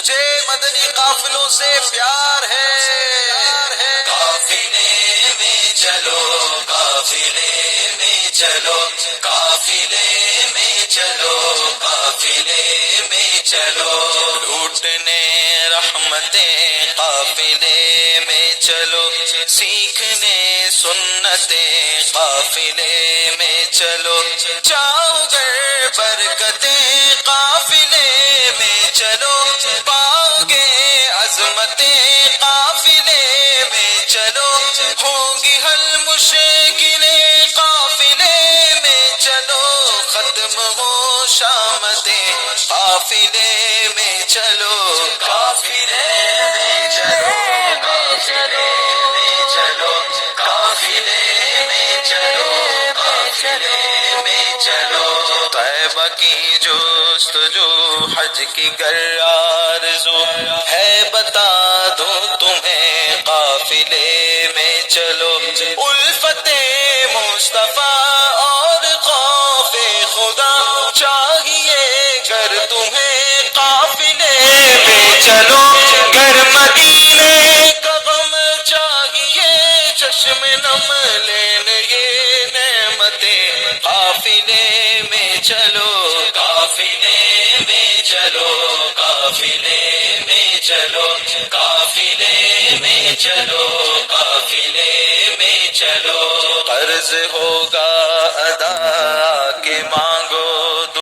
مجھے مدنی قافلوں سے پیار ہے۔ قافلے میں چلو، قافلے میں چلو، قافلے میں چلو، قافلے میں چلو، لوٹنے رحمتیں قافلے میں چلو، سیکھنے سنتیں قافلے میں چلو، چاہو گر برکتیں قافلے میں چلو، پاؤ گے عظمتیں قافلے میں چلو، ہوں گی حل مشکلیں قافلے میں چلو، ختم ہو شامتیں قافلے میں چلو، قافلے میں چلو، قافلے میں چلو، قافلے میں چلو، قافلے میں چلو، طیبہ کی جستجو حج کی گر آرزو ہے، بتا دوں تمہیں قافلے میں چلو، الفت مصطفیٰ اور خوف خدا چاہیے گر تمہیں قافلے میں چلو، گر مدینے کا غم چاہیے چشم نم لینے یہ نعمتیں قافلے میں چلو، قافلے میں چلو، قافلے میں چلو، قافلے میں چلو، قافلے میں چلو، قرض ہوگا